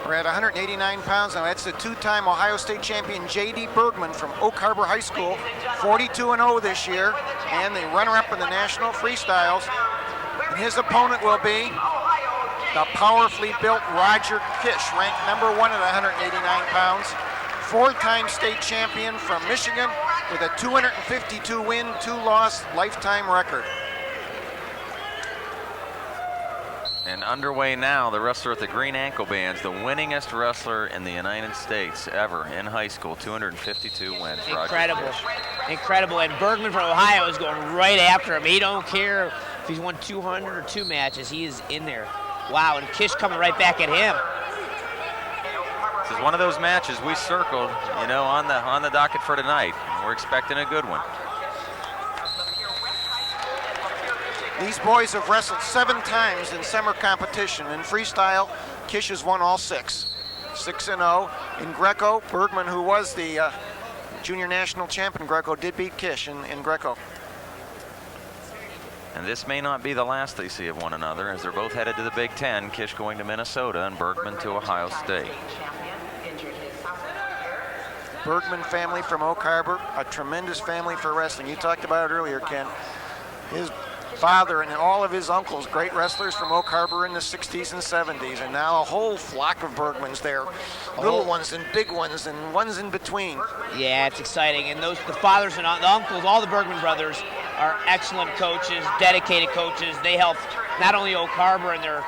We're at 189 pounds now. That's the two-time Ohio State champion J.D. Bergman from Oak Harbor High School, 42-0 this year, and the runner-up in the national freestyles. And his opponent will be the powerfully built Roger Kish, ranked number 1 at 189 pounds, four-time state champion from Michigan with a 252-win, 2-loss lifetime record. And underway now, the wrestler with the green ankle bands, the winningest wrestler in the United States ever in high school, 252 wins. Incredible, incredible. And Bergman from Ohio is going right after him. He don't care if he's won 200 or 2 matches, he is in there. Wow, and Kish coming right back at him. This is one of those matches we circled, you know, on the docket for tonight. We're expecting a good one. These boys have wrestled 7 times in summer competition. In freestyle, Kish has won all 6. 6-0. In Greco, Bergman, who was the junior national champion in Greco, did beat Kish in Greco. And this may not be the last they see of one another, as they're both headed to the Big Ten, Kish going to Minnesota and Bergman to Ohio State. Bergman family from Oak Harbor, a tremendous family for wrestling. You talked about it earlier, Ken. His father and all of his uncles, great wrestlers from Oak Harbor in the 60s and 70s, and now a whole flock of Bergmans there. Little ones and big ones and ones in between. Yeah, it's exciting. And the fathers and the uncles, all the Bergman brothers are excellent coaches, dedicated coaches. They help not only Oak Harbor and their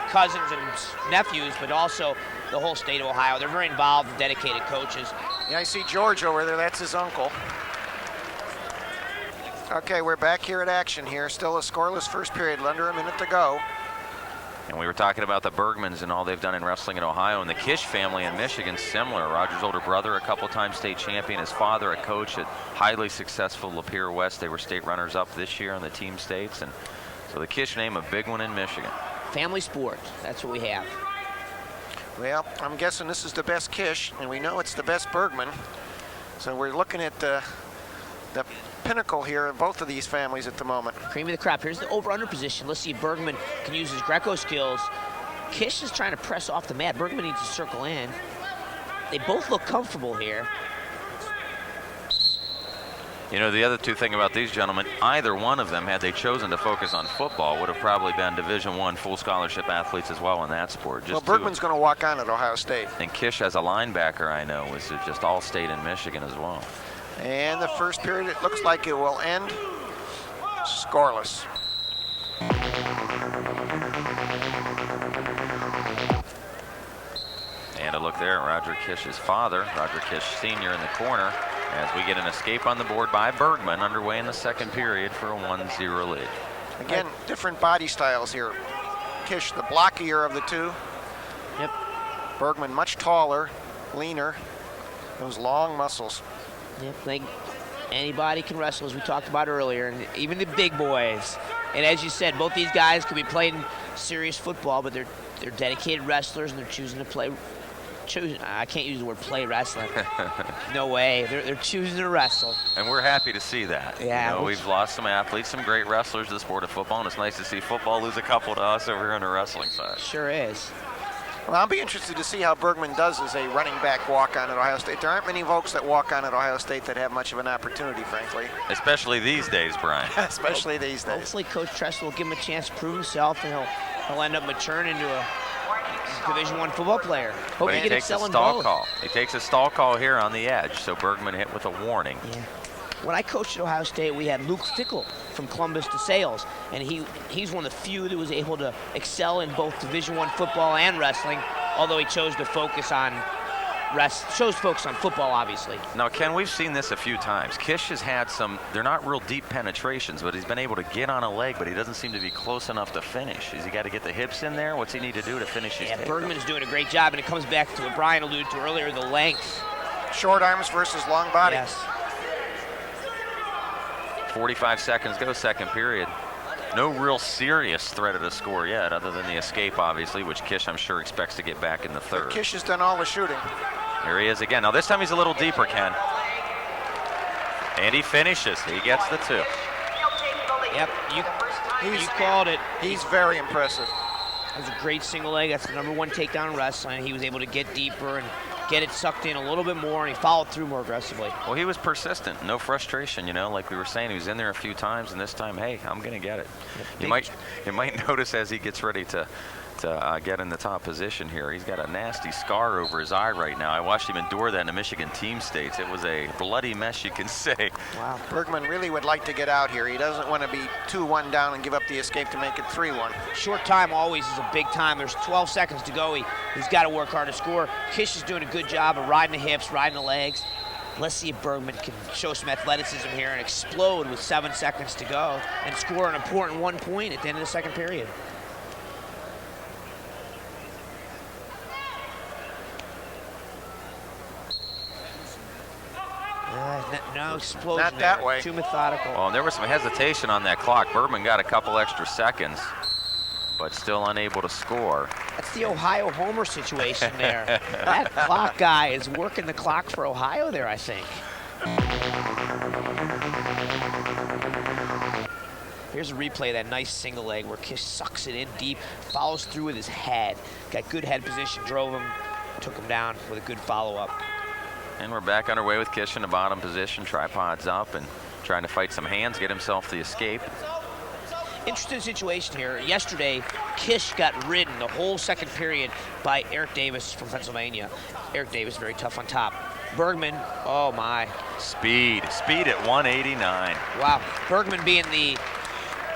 cousins and nephews, but also the whole state of Ohio. They're very involved, dedicated coaches. Yeah, I see George over there. That's his uncle. Okay, we're back here at action here. Still a scoreless first period, under a minute to go. And we were talking about the Bergmans and all they've done in wrestling in Ohio, and the Kish family in Michigan, similar. Roger's older brother, a couple-time state champion. His father, a coach at highly successful Lapeer West. They were state runners-up this year on the team states, and so the Kish name, a big one in Michigan. Family sport, that's what we have. Well, I'm guessing this is the best Kish, and we know it's the best Bergman. So we're looking at the pinnacle here of both of these families at the moment. Cream of the crop. Here's the over-under position. Let's see if Bergman can use his Greco skills. Kish is trying to press off the mat. Bergman needs to circle in. They both look comfortable here. You know, the other two thing about these gentlemen, either one of them, had they chosen to focus on football, would have probably been Division I full scholarship athletes as well in that sport. Well, Bergman's going to walk on at Ohio State. And Kish, as a linebacker, I know, was just all-state in Michigan as well. And the first period, it looks like it will end scoreless. And a look there at Roger Kish's father, Roger Kish Sr. in the corner, as we get an escape on the board by Bergman, underway in the second period for a 1-0 lead. Again, different body styles here. Kish, the blockier of the two. Yep. Bergman, much taller, leaner, those long muscles. Yep, like anybody can wrestle, as we talked about earlier, and even the big boys. And as you said, both these guys could be playing serious football, but they're dedicated wrestlers, and they're choosing to play. I can't use the word play wrestling. No way. They're choosing to wrestle. And we're happy to see that. Yeah. You know, we've lost some athletes, some great wrestlers to the sport of football, and it's nice to see football lose a couple to us over here on the wrestling side. Sure is. Well, I'll be interested to see how Bergman does as a running back walk-on at Ohio State. There aren't many folks that walk on at Ohio State that have much of an opportunity, frankly. Especially these days, Brian. Especially these days. Hopefully Coach Tressel will give him a chance to prove himself, and he'll end up maturing into a Division I football player. Hope he can excel in both. He takes a stall call here on the edge, so Bergman hit with a warning. Yeah. When I coached at Ohio State, we had Luke Fickle from Columbus to Sales, and he's one of the few that was able to excel in both Division I football and wrestling, although he chose to focus on football, obviously. Now, Ken, we've seen this a few times. Kish has had they're not real deep penetrations, but he's been able to get on a leg, but he doesn't seem to be close enough to finish. Has he got to get the hips in there? What's he need to do to finish his takeoff? Bergman's doing a great job, and it comes back to what Brian alluded to earlier, the length. Short arms versus long body. Yes. 45 seconds go, second period. No real serious threat of the score yet, other than the escape, obviously, which Kish, I'm sure, expects to get back in the third. But Kish has done all the shooting. Here he is again. Now, this time he's a little deeper, Ken. And he finishes. He gets the 2. Yep, you called it. He's very impressive. That was a great single leg. That's the #1 takedown in wrestling. He was able to get deeper and get it sucked in a little bit more, and he followed through more aggressively. Well, he was persistent, no frustration, you know, like we were saying. He was in there a few times, and this time, hey, I'm going to get it. You might notice as he gets ready to get in the top position here, he's got a nasty scar over his eye right now. I watched him endure that in the Michigan team states. It was a bloody mess, you can say. Wow. Bergman really would like to get out here. He doesn't want to be 2-1 down and give up the escape to make it 3-1. Short time always is a big time. There's 12 seconds to go. He's got to work hard to score. Kish is doing a good job of riding the hips, riding the legs. Let's see if Bergman can show some athleticism here and explode with 7 seconds to go and score an important 1 point at the end of the second period. No explosion. Not that there. way. Too methodical. Well, there was some hesitation on that clock. Bergman got a couple extra seconds, but still unable to score. That's the Ohio Homer situation there. That clock guy is working the clock for Ohio there, I think. Here's a replay of that nice single leg where Kish sucks it in deep, follows through with his head. Got good head position, drove him, took him down with a good follow-up. And we're back underway with Kish in the bottom position, tripods up and trying to fight some hands, get himself the escape. Interesting situation here. Yesterday, Kish got ridden the whole second period by Eric Davis from Pennsylvania. Eric Davis very tough on top. Bergman, oh my. Speed at 189. Wow, Bergman being the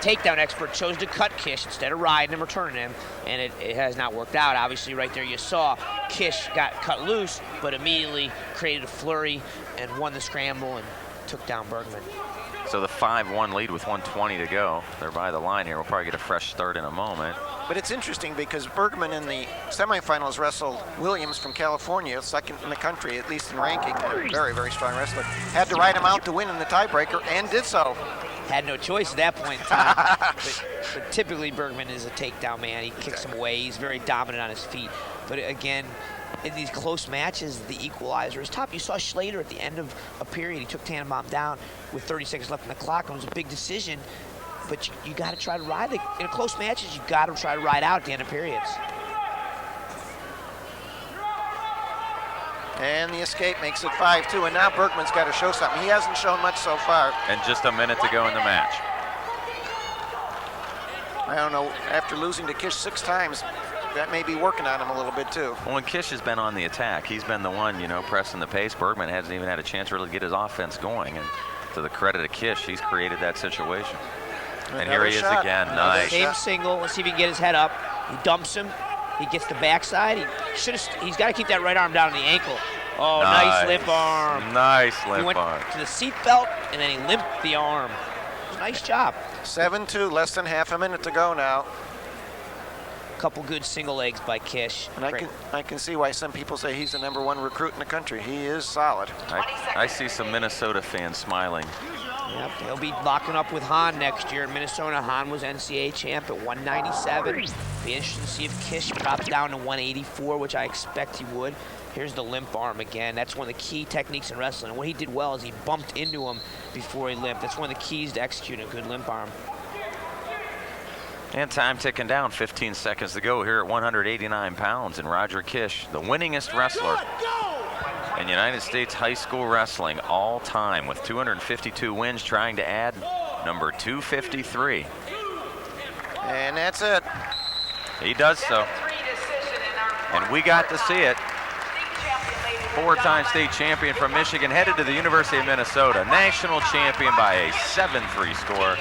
takedown expert chose to cut Kish instead of riding him or turning him, and it has not worked out. Obviously, right there you saw Kish got cut loose, but immediately created a flurry and won the scramble and took down Bergman. So the 5-1 lead with 1:20 to go. They're by the line here. We'll probably get a fresh start in a moment. But it's interesting because Bergman in the semifinals wrestled Williams from California, second in the country, at least in ranking, a very, very strong wrestler. Had to ride him out to win in the tiebreaker and did so. Had no choice at that point in time. but typically Bergman is a takedown man. He kicks him away. He's very dominant on his feet. But again, in these close matches, the equalizer is tough. You saw Schlater at the end of a period. He took Tannenbaum down with 30 seconds left in the clock. It was a big decision. But you got to try to ride it. In close matches, you got to try to ride out at the end of periods. And the escape makes it 5-2, and now Bergman's got to show something. He hasn't shown much so far. And just a minute to go in the match. I don't know, after losing to Kish 6 times, that may be working on him a little bit too. Well, when Kish has been on the attack, he's been the one, you know, pressing the pace. Bergman hasn't even had a chance to really get his offense going. And to the credit of Kish, he's created that situation. And here he is again, nice. Same single, let's see if he can get his head up. He dumps him, he gets the backside. He's got to keep that right arm down on the ankle. Oh, nice limp arm. Nice limp arm. He went to the seat belt, and then he limped the arm. Nice job. 7-2, less than half a minute to go now. Couple good single legs by Kish. And I can see why some people say he's the #1 recruit in the country. He is solid. I see some Minnesota fans smiling. Yep, he'll be locking up with Hahn next year in Minnesota. Hahn was NCAA champ at 197. Be interesting to see if Kish drops down to 184, which I expect he would. Here's the limp arm again. That's one of the key techniques in wrestling. And what he did well is he bumped into him before he limped. That's one of the keys to executing a good limp arm. And time ticking down, 15 seconds to go here at 189 pounds. And Roger Kish, the winningest wrestler in United States high school wrestling all time with 252 wins, trying to add number 253. And that's it. He does so. And we got to see it. 4-time state champion from Michigan, headed to the University of Minnesota. National champion by a 7-3 score,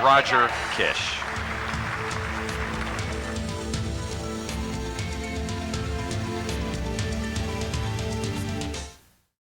Roger Kish.